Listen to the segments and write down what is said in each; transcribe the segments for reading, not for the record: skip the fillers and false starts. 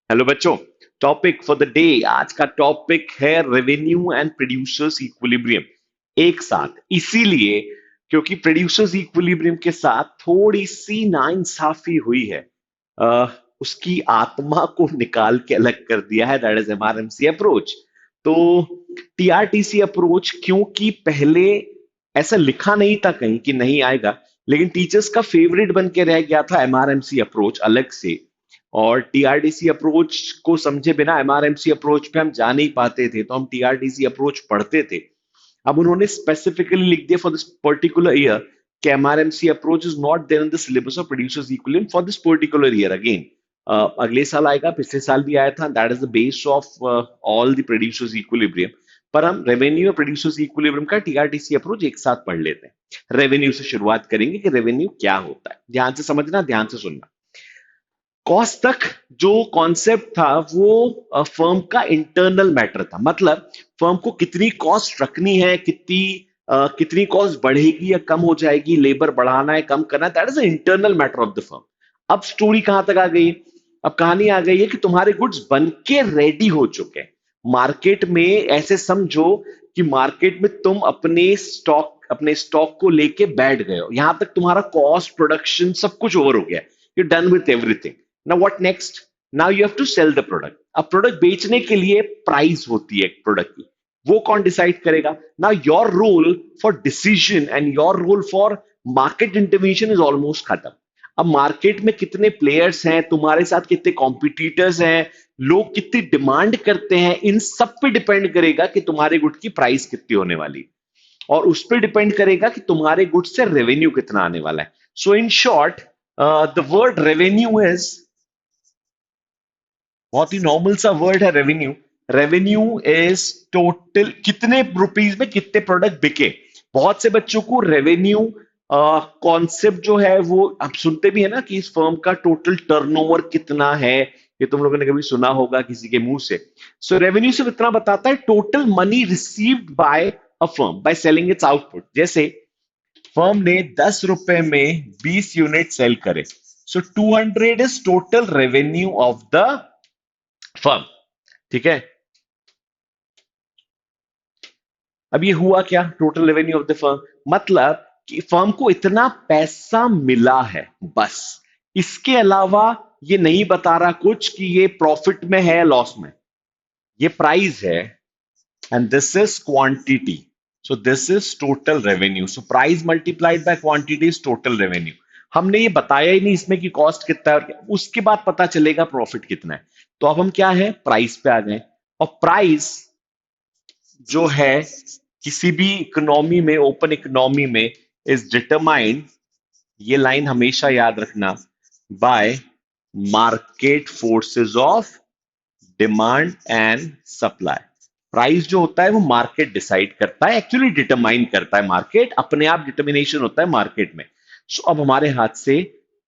Hello बच्चों। Topic for the day, आज का टॉपिक है रेवेन्यू एंड प्रोड्यूसर्स इक्विलिब्रियम एक साथ। इसीलिए क्योंकि प्रोड्यूसर्स इक्विलिब्रियम के साथ थोड़ी सी नाइंसाफी हुई है, उसकी आत्मा को निकाल के अलग कर दिया है। That is MRMC approach. तो टीआरटीसी अप्रोच, क्योंकि पहले ऐसा लिखा नहीं था कहीं कि नहीं आएगा, लेकिन टीचर्स का फेवरेट बन के रह गया था एमआरएमसी अप्रोच अलग से। और टीआरडीसी अप्रोच को समझे बिना एमआरएमसी अप्रोच पे हम जा नहीं पाते थे, तो हम टीआरडीसी अप्रोच पढ़ते थे। अब उन्होंने स्पेसिफिकली लिख दिया फॉर दिस पर्टिकुलर ईयर कि MRMC approach is not there in the syllabus of producers equilibrium for this particular year again. अगले साल आएगा, पिछले साल भी आया था। That is the base of all the producers equilibrium. पर हम रेवेन्यू और प्रोड्यूसर्स इक्विलिब्रियम का टीआरटीसी अप्रोच एक साथ पढ़ लेते हैं। रेवेन्यू से शुरुआत करेंगे कि रेवेन्यू क्या होता है। ध्यान से समझना, ध्यान से सुनना। कॉस्ट तक जो कॉन्सेप्ट था वो फर्म का इंटरनल मैटर था। मतलब फर्म को कितनी कॉस्ट रखनी है, कितनी कॉस्ट बढ़ेगी या कम हो जाएगी, लेबर बढ़ाना है कम करना है, that is internal matter of the firm. अब स्टोरी कहां तक आ गई? अब कहानी आ गई है कि तुम्हारे गुड्स बन के रेडी हो चुके हैं मार्केट में। ऐसे समझो कि मार्केट में तुम अपने स्टॉक को लेके बैठ गए हो, यहां तक तुम्हारा कॉस्ट, प्रोडक्शन सब कुछ ओवर हो गया। You done with everything. Now what next? Now you have to sell the product. अब प्रोडक्ट बेचने के लिए प्राइस होती है एक प्रोडक्ट की, वो कौन डिसाइड करेगा? Now your role for decision and your role for market intervention is almost खत्म। अब मार्केट में कितने प्लेयर्स हैं, तुम्हारे साथ कितने कॉम्पिटिटर्स हैं, लोग कितनी डिमांड करते हैं, इन सब पे डिपेंड करेगा कि तुम्हारे गुड की प्राइस कितनी होने वाली। और उस पर डिपेंड करेगा कि तुम्हारे गुड्स से रेवेन्यू कितना आने वाला है। So in short, the word revenue is बहुत ही नॉर्मल सा वर्ड है। रेवेन्यू रेवेन्यू इज टोटल कितने रुपीस में कितने प्रोडक्ट बिके। बहुत से बच्चों को रेवेन्यू कॉन्सेप्ट जो है वो आप सुनते भी है ना कि इस फर्म का टोटल टर्नओवर कितना है, ये तुम लोगों ने कभी सुना होगा किसी के मुंह से। सो रेवेन्यू सिर्फ इतना बताता है total money received by a firm by selling it's output. जैसे फर्म ने 10 रुपए में 20 यूनिट सेल करे, सो 200 is total revenue of the firm. ठीक है। अब ये हुआ क्या? Total revenue of the firm, मतलब कि फर्म को इतना पैसा मिला है बस। इसके अलावा ये नहीं बता रहा कुछ कि ये प्रॉफिट में है या लॉस में। ये प्राइस है and this is quantity. So this is total revenue. So price multiplied by quantity is total revenue. हमने ये बताया ही नहीं इसमें कि कॉस्ट कितना है और उसके बाद पता चलेगा प्रॉफिट कितना है। तो अब हम क्या है, प्राइस पे आ गए। और प्राइस जो है किसी भी इकोनॉमी में, ओपन इकोनॉमी में, इज डिटरमाइंड, ये लाइन हमेशा याद रखना, bye market forces of demand and supply. Price जो होता है वो मार्केट डिसाइड करता है, एक्चुअली डिटरमाइन करता है मार्केट, अपने आप डिटर्मिनेशन होता है मार्केट में। सो अब हमारे हाथ से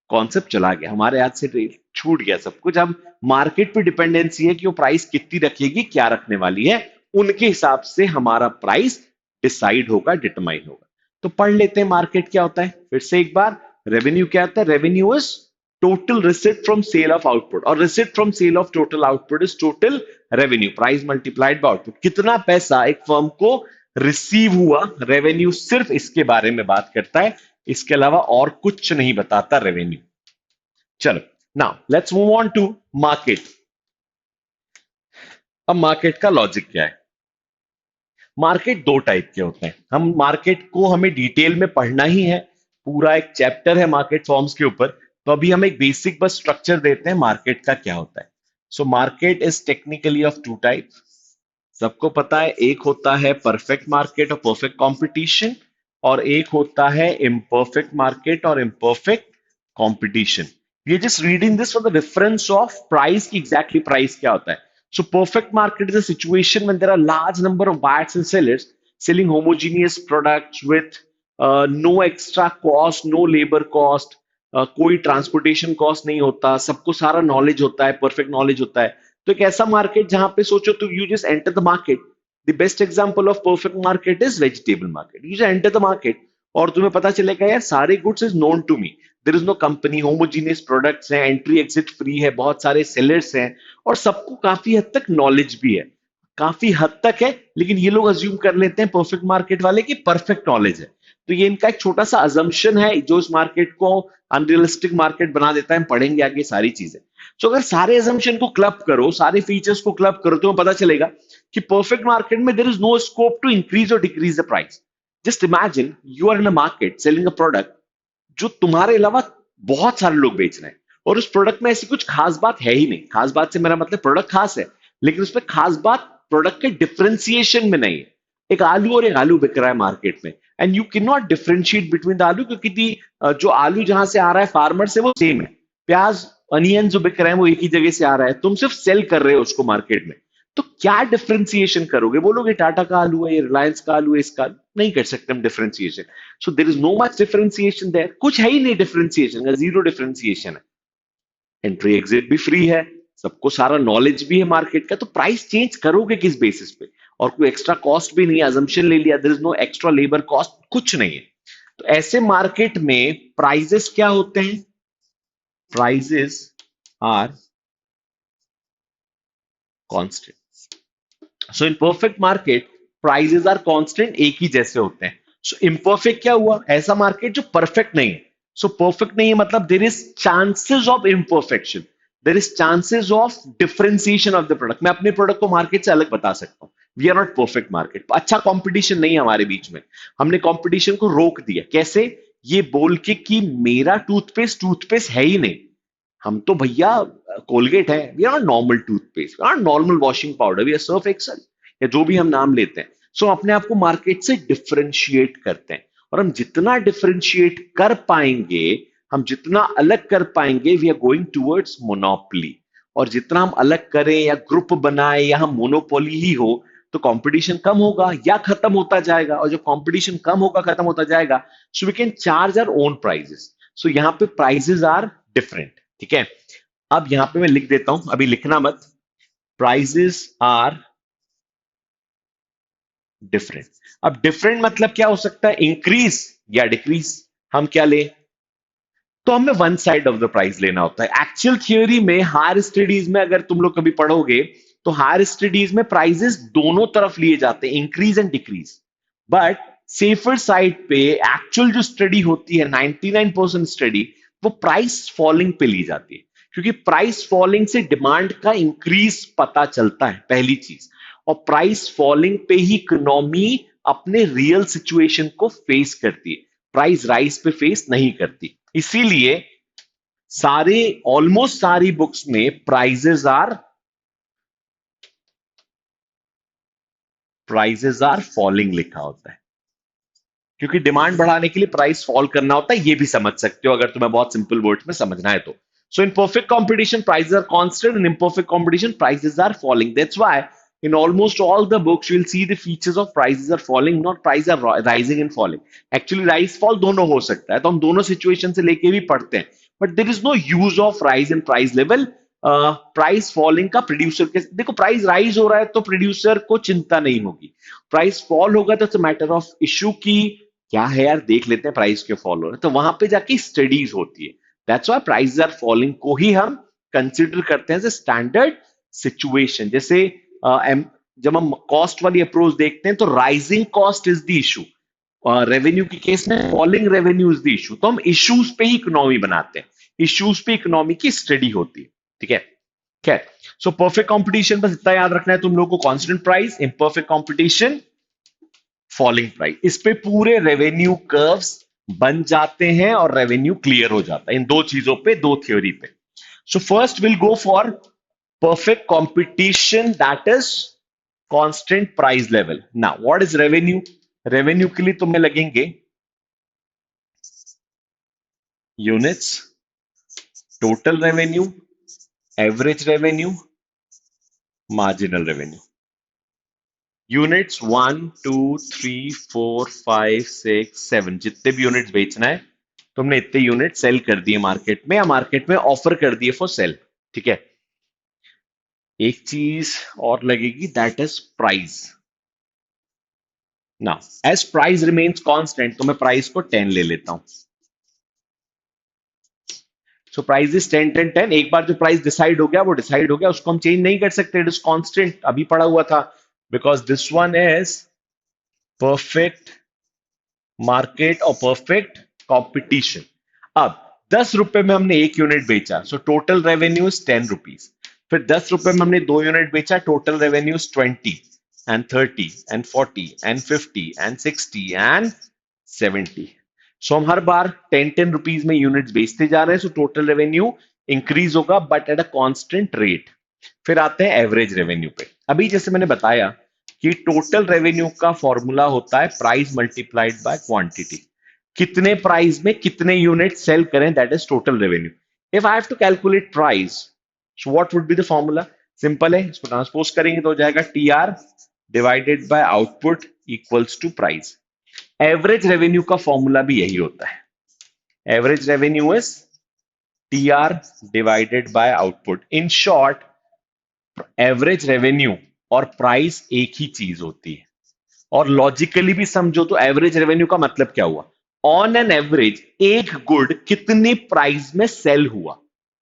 कॉन्सेप्ट चला गया, हमारे हाथ से छूट गया सब कुछ। अब मार्केट पे डिपेंडेंसी है कि वो प्राइस कितनी रखेगी, क्या रखने वाली है, उनके हिसाब से हमारा प्राइस डिसाइड होगा, डिटरमाइन होगा। तो पढ़ लेते हैं मार्केट क्या होता है फिर से एक बार। रेवेन्यू क्या होता है? Revenue is total receipt from sale of output, और receipt from sale of total output is total revenue. Price multiplied by output, कितना पैसा एक फर्म को रिसीव हुआ। रेवेन्यू सिर्फ इसके बारे में बात करता है, इसके अलावा और कुछ नहीं बताता रेवेन्यू। चलो, now let's move on to market. अब मार्केट का लॉजिक क्या है? मार्केट दो टाइप के होते हैं। हम मार्केट को हमें डिटेल में पढ़ना ही है, पूरा एक चैप्टर है मार्केट फॉर्म्स के ऊपर। तो अभी हम एक बेसिक बस स्ट्रक्चर देते हैं मार्केट का क्या होता है। So market is technically of two type. सबको पता है, एक होता है परफेक्ट मार्केट और परफेक्ट कंपटीशन, और एक होता है इम्परफेक्ट मार्केट और इम्परफेक्ट कंपटीशन। ये just reading this for the reference of price की एग्जैक्टली प्राइस क्या होता है। So perfect market is a situation when there are large number of buyers and sellers selling homogeneous products with no extra cost, no labor cost, कोई transportation cost नहीं होता, सबको सारा knowledge होता है, परफेक्ट नॉलेज होता है। तो एक ऐसा मार्केट जहां पे सोचो तो you just enter the market. The best example of perfect market is vegetable market. You just enter the market और तुम्हें पता चलेगा यार सारे goods is known to me. There is no company, homogeneous products हैं, एंट्री एग्जिट फ्री है, बहुत सारे सेलर्स हैं, और सबको काफी हद तक नॉलेज भी है, काफी हद तक है। लेकिन ये लोग अज्यूम कर लेते हैं परफेक्ट मार्केट वाले कि परफेक्ट नॉलेज है। तो ये इनका एक छोटा सा अजम्पशन है जो इस मार्केट को अनरियलिस्टिक मार्केट बना देता है। हम पढ़ेंगे आगे सारी चीजें। तो अगर सारे अजम्पशन को क्लब करो, सारे फीचर्स को क्लब करो, तो पता चलेगा कि परफेक्ट मार्केट में there is no scope to increase और decrease the price. Just imagine you are in a market selling a product जो तुम्हारे अलावा बहुत सारे लोग बेच रहे हैं, और उस प्रोडक्ट में ऐसी कुछ खास बात है ही नहीं। खास बात से मेरा मतलब प्रोडक्ट खास है, लेकिन उसमें खास बात प्रोडक्ट के डिफरेंशिएशन में नहीं है। एक आलू और एक आलू बिक रहा है मार्केट में, and you can not differentiate between the आलू, क्योंकि जो आलू जहां से आ रहा है फार्मर से वो सेम है। प्याज, अनियन जो बिक रहे हैं वो एक ही जगह से आ रहा है, तुम सिर्फ सेल कर रहे हो उसको मार्केट में। तो क्या डिफरेंशिएशन करोगे? बोलोगे टाटा का आलू है, ये रिलायंस का आलू है, इसका नहीं कर सकते हम differentiation. So there is no much differentiation there, कुछ है ही नहीं डिफरेंशिएशन, जीरो डिफरेंशिएशन है। एंट्री एग्जिट भी फ्री है, सबको सारा नॉलेज भी है मार्केट का, तो प्राइस चेंज करोगे किस बेसिस पे? और कोई एक्स्ट्रा कॉस्ट भी नहीं है, अजम्पशन ले लिया, there is no extra labour cost, कुछ नहीं है। तो ऐसे मार्केट में प्राइजेस क्या होते हैं? Prices are constant. So in perfect market prices are constant, एक ही जैसे होते हैं। सो इम्परफेक्ट क्या हुआ? ऐसा मार्केट जो परफेक्ट नहीं है। सो परफेक्ट नहीं है मतलब there is chances of imperfection, there is chances of differentiation of the product. मैं अपने प्रोडक्ट को मार्केट से अलग बता सकता हूँ। We are not perfect market, अच्छा कंपटीशन नहीं है हमारे बीच में। हमने कंपटीशन को रोक दिया, कैसे? ये बोल के कि मेरा टूथपेस्ट टूथपेस्ट है ही नहीं। हम तो भैया कोलगेट है, we are normal toothpaste, we are normal washing powder, we are Surf Excel, या जो भी हम नाम लेते हैं। सो अपने आप को मार्केट से डिफरेंशिएट करते हैं, और हम जितना डिफरेंशिएट कर पाएंगे, हम जितना अलग कर पाएंगे, we are going towards monopoly. और जितना हम अलग करें या ग्रुप बनाए या हम मोनोपोली ही हो, तो कंपटीशन कम होगा या खत्म होता जाएगा, और जो कंपटीशन कम होगा खत्म होता जाएगा, so we can charge our own prices. So यहाँ पे प्राइजेस आर डिफरेंट, ठीक है। अब यहां पे मैं लिख देता हूं, अभी लिखना मत। Prices are different. अब डिफरेंट मतलब क्या हो सकता है? इंक्रीज या डिक्रीज। हम क्या ले? तो हमें one side of the price लेना होता है। एक्चुअल थियोरी में हायर स्टडीज में अगर तुम लोग कभी पढ़ोगे, तो हायर स्टडीज में प्राइजेस दोनों तरफ लिए जाते हैं, increase and decrease. But safer side पे एक्चुअल जो स्टडी होती है, 99% स्टडी, वो प्राइस फॉलिंग पे ली जाती है। क्योंकि प्राइस फॉलिंग से डिमांड का इंक्रीज पता चलता है, पहली चीज। और प्राइस फॉलिंग पे ही इकोनॉमी अपने रियल सिचुएशन को फेस करती है, प्राइस राइज पे फेस नहीं करती। इसीलिए सारे, ऑलमोस्ट सारी बुक्स में प्राइजेस आर फॉलिंग लिखा होता है, क्योंकि डिमांड बढ़ाने के लिए प्राइस फॉल करना होता है। ये भी समझ सकते हो अगर तुम्हें बहुत सिंपल वर्ड्स में समझना है तो। So in perfect competition prices are constant, in imperfect competition prices are falling. That's why in almost all the books you will see the features of prices are falling, not prices are rising and falling. Actually rise fall दोनों हो सकता है, तो हम दोनों situation से लेके भी पढ़ते हैं। But there is no use of rise and price level. Price falling का प्रोड्यूसर के, देखो प्राइस राइज हो रहा है तो प्रोड्यूसर को चिंता नहीं होगी, प्राइस फॉल होगा तो it's a matter of issue की क्या है यार, देख लेते हैं प्राइस क्यों फॉल हो रहा है, तो वहां पे जाके स्टडीज होती है। That's why price are falling को ही हम कंसिडर करते हैं एज ए स्टैंडर्ड सिचुएशन। जैसे जब हम कॉस्ट वाली अप्रोच देखते हैं, तो rising cost is the issue, revenue के केस में falling revenue is the issue. तो हम इश्यूज पे ही इकोनॉमी बनाते हैं, इश्यूज पे इकोनॉमी की स्टडी होती है, ठीक है। खैर, सो परफेक्ट कंपटीशन बस इतना याद रखना है तुम लोगों को, constant price, imperfect competition, falling price. इस पे पूरे रेवेन्यू कर्व्स बन जाते हैं और रेवेन्यू क्लियर हो जाता है इन दो चीजों पे, दो थ्योरी पे। So first will go for perfect competition, that is constant price level. Now what is revenue? Revenue के लिए तुम्हें लगेंगे units, total revenue, average revenue, marginal revenue. Units 1 2 3 4 5 6 7, जितने भी यूनिट्स बेचना है तुमने इतने यूनिट सेल कर दिए मार्केट में, या मार्केट में ऑफर कर दिए फॉर सेल, ठीक है। एक चीज और लगेगी, that is price. Now as price remains constant, तो मैं प्राइस को 10 ले लेता हूं। So price is 10 10 10। एक बार जो प्राइस डिसाइड हो गया वो डिसाइड हो गया, उसको हम चेंज नहीं कर सकते, इट इज कांस्टेंट, अभी पड़ा हुआ था। Because this one is perfect market और परफेक्ट कंपटीशन। अब 10 रुपए में हमने एक यूनिट बेचा, so total revenue is 10 rupees. फिर 10 रुपए में हमने दो यूनिट बेचा, total revenue is 20 and 30 and 40 and 50 and 60 and 70। सो हम हर बार 10 10 रुपीज में यूनिट्स बेचते जा रहे हैं, सो टोटल रेवेन्यू इंक्रीज होगा but at a constant rate. फिर आते हैं एवरेज रेवेन्यू पे। अभी जैसे मैंने बताया कि टोटल रेवेन्यू का फॉर्मूला होता है प्राइस मल्टीप्लाइड बाय क्वांटिटी। कितने प्राइस में कितने यूनिट सेल करें, that is total revenue. If I have to calculate price, so what would be the formula? Simple है, इसको ट्रांसपोज करेंगे तो हो जाएगा T R divided by output equals to price. Average revenue का फॉर्मूला भी यही होता है। Average revenue is T R divided by output. In short, average revenue और प्राइस एक ही चीज होती है। और लॉजिकली भी समझो तो एवरेज रेवेन्यू का मतलब क्या हुआ? ऑन एन एवरेज एक गुड कितने प्राइस में सेल हुआ,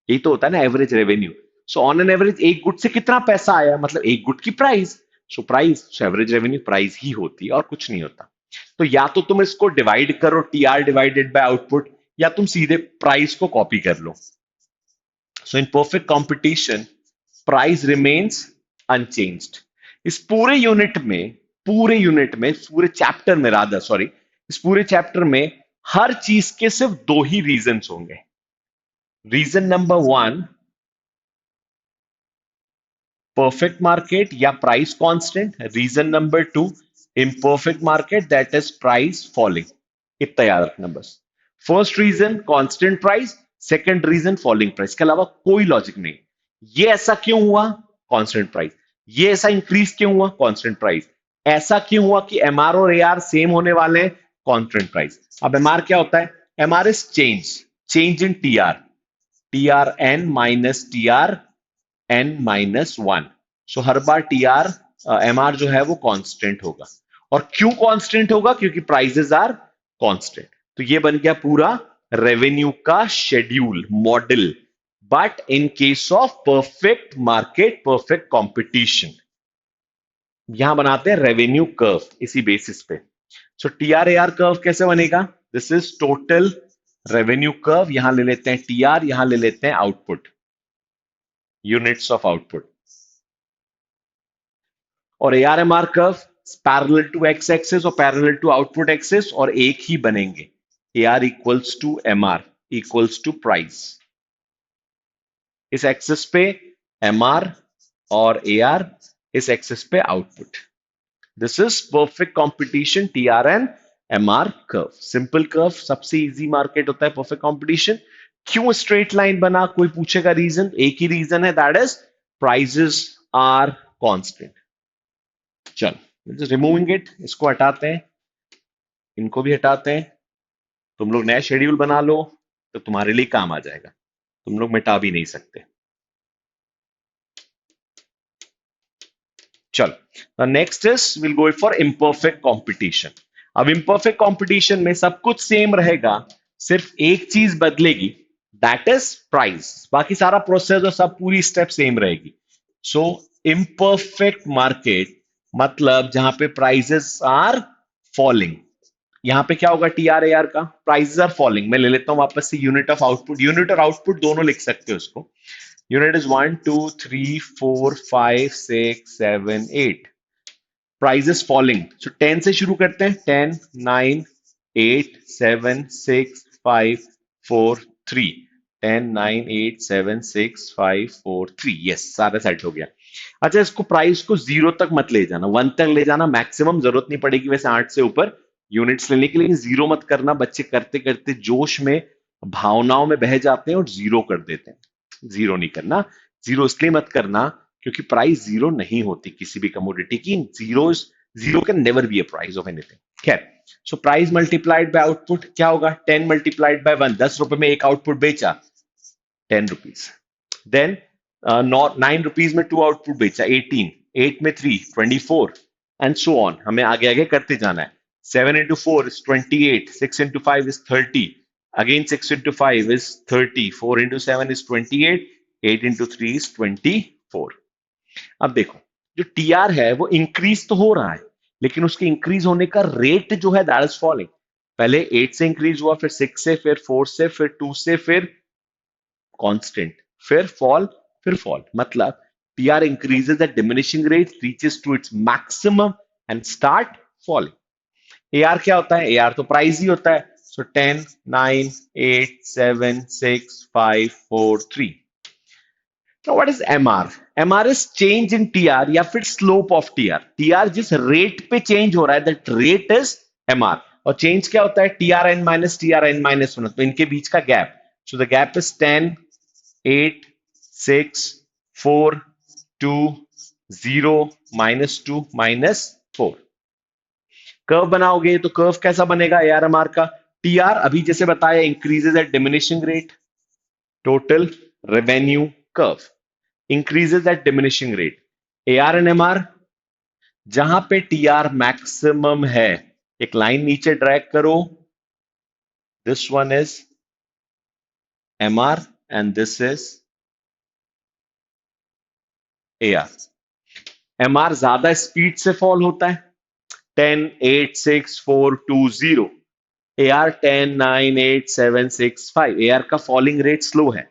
यही तो होता है ना average revenue. So on an average एक गुड से कितना पैसा आया, मतलब एक गुड की price. So price, so average revenue price ही होती है और कुछ नहीं होता। तो या तो तुम इसको डिवाइड करो T R divided by output, या तुम सीधे प्राइस को कॉपी कर लो। So in perfect competition price remains unchanged. इस पूरे पूरे चैप्टर में, राधा सॉरी, इस पूरे चैप्टर में हर चीज के सिर्फ दो ही रीजंस होंगे। Reason number one, perfect market या price constant. Reason number two, imperfect market, that is price falling. इतना याद रखना बस। First reason constant price, second reason falling price, के अलावा कोई लॉजिक नहीं। ये ऐसा क्यों हुआ? Constant price. ये ऐसा इंक्रीज क्यों हुआ? Constant price. ऐसा क्यों हुआ कि एमआर और एआर सेम होने वाले हैं? Constant price. अब एमआर क्या होता है? MR is change, change in TR, T R N minus T R N minus one. So हर बार टी आर एम आर जो है वो कांस्टेंट होगा। और क्यों कांस्टेंट होगा? क्योंकि प्राइसेस आर कांस्टेंट। तो ये बन गया पूरा रेवेन्यू का schedule model. But in case of perfect market, perfect competition, यहां बनाते हैं रेवेन्यू कर्व इसी बेसिस पे। So T R A R curve कैसे बनेगा? This is total revenue curve. यहां ले लेते हैं टी आर, यहां ले लेते हैं आउटपुट, यूनिट्स ऑफ आउटपुट। और A R M R curve parallel to X axis और पैरेलल टू आउटपुट एक्सिस, और एक ही बनेंगे। A R equals to M R equals to price. इस एक्सिस पे एम आर और ए आर, इस एक्सिस पे output. This is perfect competition T R and M R curve. Simple curve, सबसे इजी मार्केट होता है परफेक्ट कंपटीशन। क्यों straight line बना? कोई पूछेगा रीजन, एक ही रीजन है, that is prices are constant. चलो रिमूविंग इट, इसको हटाते हैं, इनको भी हटाते हैं। तुम लोग नया शेड्यूल बना लो तो तुम्हारे लिए काम आ जाएगा, तुम लोग मिटा भी नहीं सकते। चलो next is will go for imperfect competition. अब इम्परफेक्ट कंपटीशन में सब कुछ सेम रहेगा, सिर्फ एक चीज बदलेगी, दैट इज प्राइस। बाकी सारा प्रोसेस और सब पूरी स्टेप सेम रहेगी। सो इम्परफेक्ट मार्केट मतलब जहां पे प्राइसेस आर फॉलिंग। यहां पे क्या होगा? टी आर ए आर का प्राइसेस आर फॉलिंग। मैं ले लेता हूं वापस से यूनिट ऑफ आउटपुट, यूनिट और आउटपुट दोनों लिख सकते हो इसको। Unit is 1 2 3 4 5 6 7 8। प्राइजेस फॉलिंग, सो 10 से शुरू करते हैं। 10 9 8 7 6 5 4 3। 10 9 8 7 6 5 4 3। यस, सारा सेट हो गया। अच्छा, इसको प्राइस को जीरो तक मत ले जाना, वन तक ले जाना मैक्सिमम, जरूरत नहीं पड़ेगी वैसे 8 से ऊपर यूनिट्स लेने की, लेकिन जीरो मत करना। बच्चे करते करते जोश में, भावनाओं में बह जाते हैं और जीरो कर देते हैं। जीरो नहीं करना। जीरो इसलिए मत करना क्योंकि प्राइस जीरो नहीं होती किसी भी कमोडिटी की। Zero, zero can never be a price of anything. खैर, so price multiplied by output क्या होगा? 10 मल्टीप्लाइड बाय 1। 10 रुपए में एक आउटपुट बेचा, 10 रुपीज। देन 9 रुपीज में टू आउटपुट बेचा, 18। 8 में 3, 24 एंड सो ऑन। हमें आगे आगे करते जाना है। 7 into 4 is 28, 6 into 5 is 30, Again 6 into 5 is 30, 4 into 7 is 28, 8 into 3 is 24. अब देखो, जो टीआर है वो इंक्रीज तो हो रहा है, लेकिन उसके इंक्रीज होने का रेट जो है दैट इज फॉलिंग। पहले 8 से इंक्रीज हुआ, फिर 6 से, फिर 4 से, फिर 2 से, फिर कांस्टेंट, फिर फॉल, फिर फॉल। मतलब TR increases at diminishing rate, reaches to its maximum and start falling. AR क्या होता है? एआर तो प्राइस ही होता है। सो 10, 9, 8, 7, 6, 5, 4, 3। Now what is MR? MR is change in TR या फिर slope of TR। TR जिस रेट पे चेंज हो रहा है दैट रेट इज MR। और चेंज क्या होता है? TRN माइनस TRN माइनस 1, तो इनके बीच का gap. So the gap is 10, 8, 6, 4, 2, 0, -2, -4। Curve बनाओगे तो कर्व कैसा बनेगा ARMR का? TR अभी जैसे बताया increases at diminishing rate, total revenue curve increases at diminishing rate। AR and MR जहां पे TR मैक्सिमम है, एक लाइन नीचे ड्रैग करो, this one is MR and this is AR। MR ज्यादा स्पीड से फॉल होता है, 10, 8, 6, 4, 2, 0। AR 10, 9, 8, 7, 6, 5। AR का फॉलिंग रेट स्लो है।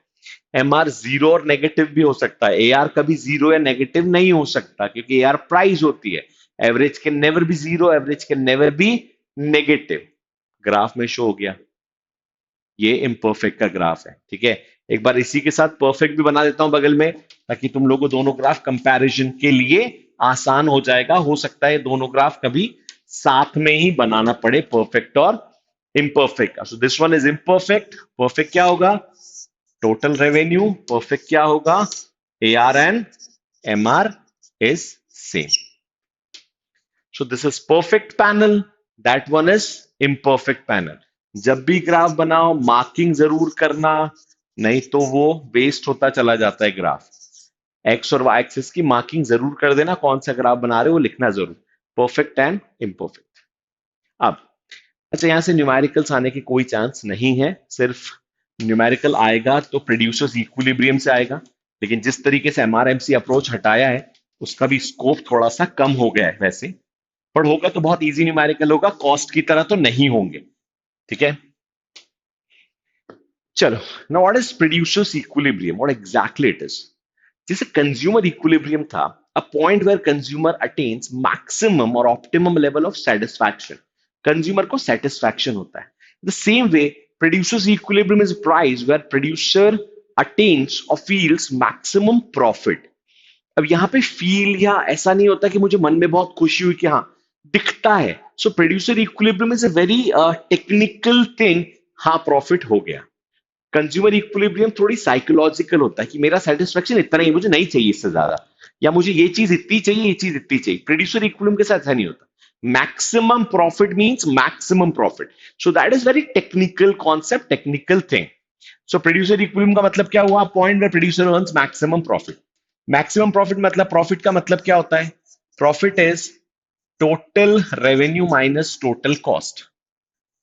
MR जीरो और नेगेटिव भी हो सकता है, AR कभी जीरो या नेगेटिव नहीं हो सकता क्योंकि AR प्राइस होती है। Average can never B zero, average can never B negative. Graph में शो हो गया, ये इम्परफेक्ट का ग्राफ है। ठीक है, एक बार इसी के साथ परफेक्ट भी बना देता हूं बगल में, ताकि तुम लोगों को दोनों ग्राफ कंपैरिजन के लिए आसान हो जाएगा। हो सकता है दोनों ग्राफ कभी साथ में ही बनाना पड़े, परफेक्ट और इम्परफेक्ट का। So this one is imperfect. Perfect क्या होगा? Total revenue. परफेक्ट क्या होगा? AR and MR is same. So this is perfect panel. That one is imperfect panel. जब भी ग्राफ बनाओ मार्किंग जरूर करना, नहीं तो वो वेस्ट होता चला जाता है ग्राफ। एक्स और वाई एक्सिस की मार्किंग जरूर कर देना, कौन सा ग्राफ बना रहे हो लिखना जरूर, परफेक्ट एंड इम्परफेक्ट। अब अच्छा, यहां से न्यूमेरिकल्स आने की कोई चांस नहीं है, सिर्फ न्यूमेरिकल आएगा तो प्रोड्यूसर्स इक्विलिब्रियम से आएगा। लेकिन जिस तरीके से MRMC अप्रोच हटाया है उसका भी स्कोप थोड़ा सा कम हो गया है वैसे, पर होगा तो बहुत इजी न्यूमेरिकल होगा, कॉस्ट की तरह तो नहीं होंगे। ठीक है, चलो। Now what is producer's equilibrium, what exactly it is? जैसे कंज्यूमर इक्विलिब्रियम था, a point where consumer attains maximum और optimum level of satisfaction. Consumer को सेटिस्फैक्शन होता है। The same way producer's equilibrium is price where producer attains और feels maximum profit. अब यहां पे फील या ऐसा नहीं होता कि मुझे मन में बहुत खुशी हुई कि हाँ दिखता है। So producer equilibrium is a very technical thing. हाँ प्रॉफिट हो गया। कंज्यूमर इक्विलिब्रियम थोड़ी साइकोलॉजिकल होता है कि मेरा सेटिस्फेक्शन इतना ही, मुझे नहीं चाहिए इससे ज्यादा, या मुझे ये चीज इतनी चाहिए, ये चीज इतनी चाहिए। प्रोड्यूसर इक्विलिब्रियम के साथ ऐसा नहीं होता। Maximum profit means maximum profit. So that is very technical concept, technical thing. So producer equilibrium का मतलब क्या हुआ? Point where producer earns maximum profit. Maximum profit मतलब, प्रॉफिट का मतलब क्या होता है? Profit is total revenue minus total cost.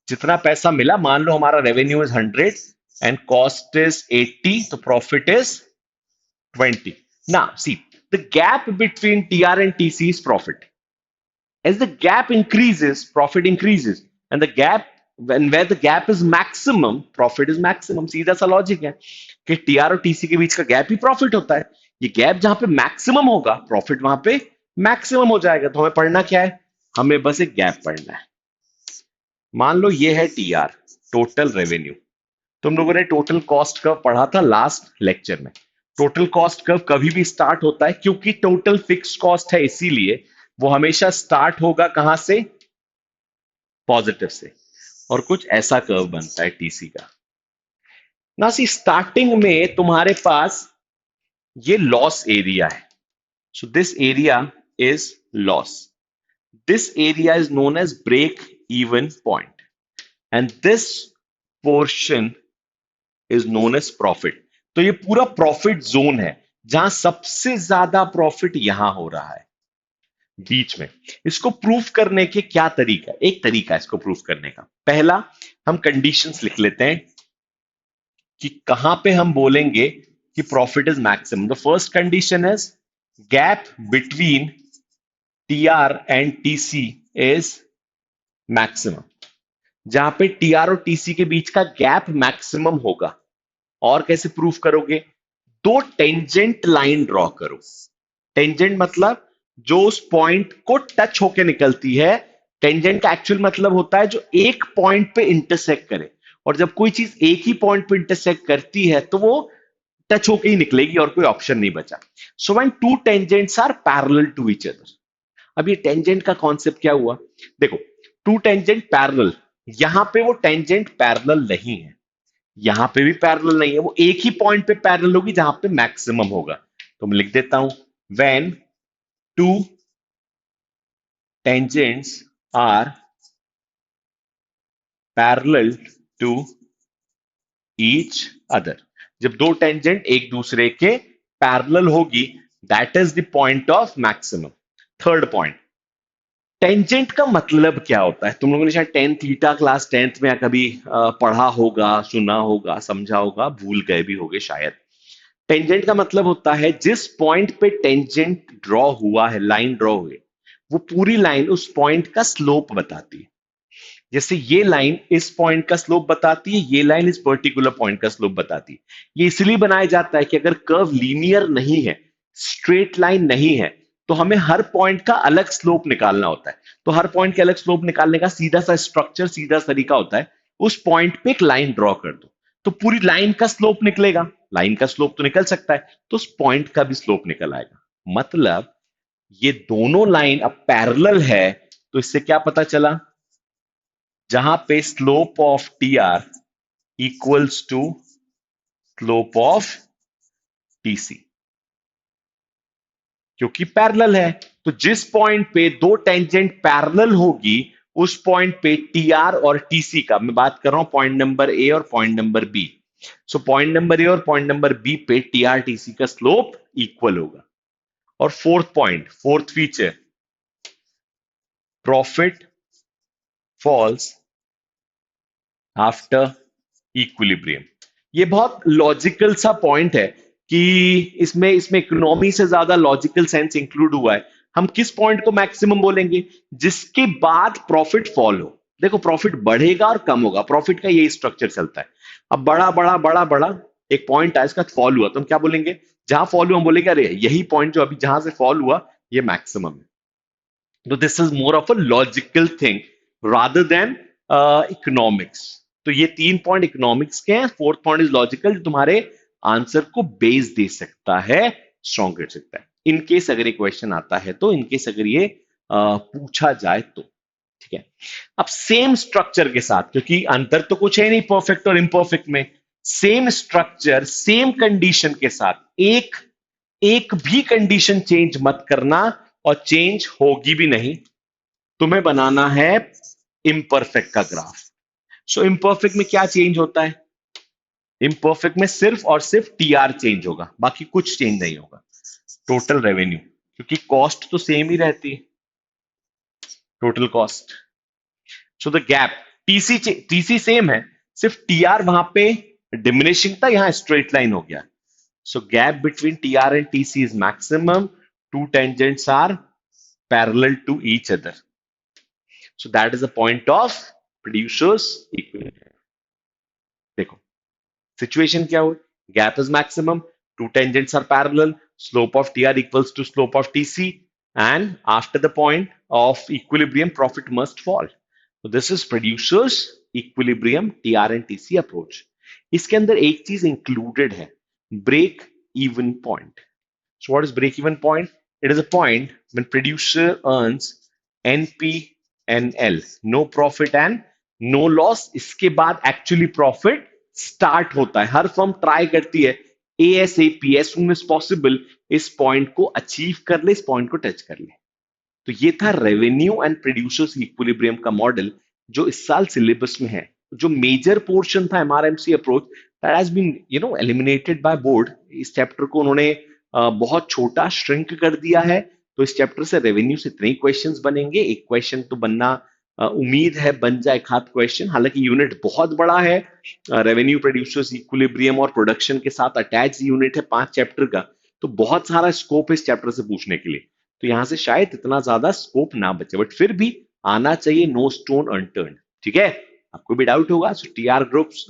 जितना पैसा मिला, मान लो हमारा revenue is 100 and cost is 80, तो profit is 20। Now see the gap between TR and TC is profit. As the gap increases, profit increases, and the gap, when where the gap is maximum, profit is maximum। सीधा सा logic है कि TR और TC के बीच का gap ही profit होता है। ये गैप जहां पे मैक्सिमम होगा, प्रॉफिट वहां पे मैक्सिमम हो जाएगा। तो हमें पढ़ना क्या है? हमें बस एक गैप पढ़ना है। मान लो ये है TR, टोटल रेवेन्यू। तुम लोगों ने टोटल कॉस्ट कर्व पढ़ा था लास्ट लेक्चर में। टोटल कॉस्ट कर्व कभी भी स्टार्ट होता है, क्योंकि टोटल फिक्स कॉस्ट है इसीलिए वो हमेशा स्टार्ट होगा कहां से? पॉजिटिव से। और कुछ ऐसा कर्व बनता है TC का ना। सी स्टार्टिंग में तुम्हारे पास ये लॉस एरिया है। So this area is loss. This area is known as break even point and this portion is known as profit. तो ये पूरा प्रॉफिट जोन है जहां सबसे ज्यादा प्रॉफिट यहां हो रहा है। बीच में। इसको प्रूफ करने के क्या तरीका, एक तरीका है इसको प्रूफ करने का। पहला, हम कंडीशंस लिख लेते हैं कि कहां पे हम बोलेंगे कि profit is maximum. The first condition is gap between TR and TC is maximum. जहां पे टीआर और टीसी के बीच का गैप मैक्सिमम होगा। और कैसे प्रूफ करोगे? दो टेंजेंट लाइन ड्रॉ करो। टेंजेंट मतलब जो उस पॉइंट को टच होके निकलती है। टेंजेंट का एक्चुअल मतलब होता है जो एक पॉइंट पे इंटरसेक्ट करे। और जब कोई चीज एक ही पॉइंट पे इंटरसेक्ट करती है तो वो टच होके ही निकलेगी और कोई ऑप्शन नहीं बचा। So when two tangents are parallel to each other. अब ये टेंजेंट का कॉन्सेप्ट क्या हुआ? देखो, टू टेंजेंट पैरेलल, यहां पे वो टेंजेंट पैरेलल नहीं है, यहां पे भी पैरेलल नहीं है, वो एक ही पॉइंट पे पैरेलल होगी जहां पे मैक्सिमम होगा। तो मैं लिख देता हूं, when two tangents are parallel to each other. जब दो टेंजेंट एक दूसरे के पैरेलल होगी, that is the point of maximum. Third point, tangent का मतलब क्या होता है? तुम लोगों ने शायद टेंथ थीटा क्लास टेंथ में या कभी पढ़ा होगा, सुना होगा, समझा होगा, भूल गए भी होगे शायद। टेंजेंट का मतलब होता है जिस पॉइंट पे टेंजेंट ड्रॉ हुआ है, लाइन ड्रॉ हुई, वो पूरी लाइन उस पॉइंट का स्लोप बताती है। जैसे ये लाइन इस पॉइंट का स्लोप बताती है, ये लाइन इस पर्टिकुलर पॉइंट का स्लोप बताती है। ये इसलिए बनाया जाता है कि अगर कर्व लीनियर नहीं है, स्ट्रेट लाइन नहीं है, तो हमें हर पॉइंट का अलग स्लोप निकालना होता है। तो हर पॉइंट के अलग स्लोप निकालने का सीधा सा स्ट्रक्चर, सीधा तरीका होता है, उस पॉइंट पे एक लाइन ड्रॉ कर दो, तो पूरी लाइन का स्लोप निकलेगा। लाइन का स्लोप तो निकल सकता है, तो उस पॉइंट का भी स्लोप निकल आएगा। मतलब ये दोनों लाइन अब पैरेलल है, तो इससे क्या पता चला? जहां पे slope of T R equals to slope of TC, क्योंकि पैरेलल है। तो जिस पॉइंट पे दो टेंजेंट पैरेलल होगी, उस पॉइंट पे टी आर और टीसी का, मैं बात कर रहा हूं पॉइंट नंबर ए और point number B. So point number A और पॉइंट नंबर बी पे टी आर टीसी का स्लोप इक्वल होगा। और fourth point, fourth feature, profit falls after equilibrium. ये बहुत लॉजिकल सा पॉइंट है कि इसमें इसमें इकोनॉमी से ज्यादा लॉजिकल सेंस इंक्लूड हुआ है। हम किस पॉइंट को मैक्सिमम बोलेंगे? जिसके बाद प्रॉफिट फॉल हो। देखो, प्रॉफिट बढ़ेगा और कम होगा, प्रॉफिट का यही स्ट्रक्चर चलता है। अब बड़ा बड़ा बड़ा बड़ा एक पॉइंट है, इसका फॉल हुआ, तो हम क्या बोलेंगे? जहां फॉल हुआ हम बोलेंगे अरे यही पॉइंट जो अभी जहां से फॉल हुआ ये मैक्सिमम है। तो this is more of a logical thing rather than economics. तो ये तीन पॉइंट इकोनॉमिक्स के हैं, फोर्थ पॉइंट इज लॉजिकल, जो तुम्हारे आंसर को बेस दे सकता है, स्ट्रॉन्ग कर सकता है। इनकेस अगर ये क्वेश्चन आता है तो, इनकेस अगर ये पूछा जाए तो, ठीक है। अब सेम स्ट्रक्चर के साथ, क्योंकि अंतर तो कुछ है नहीं परफेक्ट और इम्परफेक्ट में, सेम स्ट्रक्चर सेम कंडीशन के साथ, एक एक भी कंडीशन चेंज मत करना, और चेंज होगी भी नहीं। तुम्हें बनाना है इम्परफेक्ट का ग्राफ। सो इम्परफेक्ट में क्या चेंज होता है? इम्परफेक्ट में सिर्फ और सिर्फ टीआर चेंज होगा, बाकी कुछ चेंज नहीं होगा। टोटल रेवेन्यू, क्योंकि कॉस्ट तो सेम ही रहती है, total cost. So the gap, TC TC same है, सिर्फ टीआर वहां पे डिमिनिशिंग था, यहां स्ट्रेट लाइन हो गया। So gap between TR and TC is maximum, two tangents are parallel to each other. So that is the point of producers equilibrium. देखो, situation क्या हुई? Gap is maximum, two tangents are parallel, slope of TR equals to slope of TC, and after the point of equilibrium, profit must fall. So this is producers equilibrium TR and TC approach. इसके अंदर एक चीज included है, break even point. So what is break even point? It is a point when producer earns NP&L, no profit and no loss. इसके बाद actually profit start होता है। हर firm try करती है ASAP, as soon as possible, इस point को achieve कर ले, इस पॉइंट को टच कर ले। तो ये था रेवेन्यू एंड प्रोड्यूसर्स इक्विलिब्रियम का मॉडल, जो इस साल सिलेबस में है। जो मेजर पोर्शन था MRMC approach, that has been eliminated by board. इस चैप्टर को उन्होंने बहुत छोटा श्रिंक कर दिया है, तो इस चैप्टर से रेवेन्यू से इतने क्वेश्चंस बनेंगे, एक क्वेश्चन तो बनना उम्मीद है बन जाए एक आध क्वेश्चन, हालांकि यूनिट बहुत बड़ा है, रेवेन्यू, प्रोड्यूसर्स, इक्विलिब्रियम और प्रोडक्शन के साथ अटैच यूनिट है 5 चैप्टर का, तो बहुत सारा स्कोप है इस चैप्टर से पूछने के लिए। तो यहां से शायद इतना ज्यादा स्कोप ना बचे, बट फिर भी आना चाहिए, नो स्टोन अनटर्न। ठीक है, आपको भी डाउट होगा, so T R groups,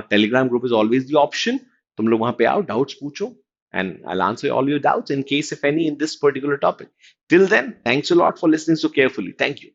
Telegram group is always the option. तुम लोग वहां पे आओ, डाउट्स पूछो, and I'll answer all your doubts in case if any in this particular topic. Till then, thanks a lot for listening so carefully. Thank you.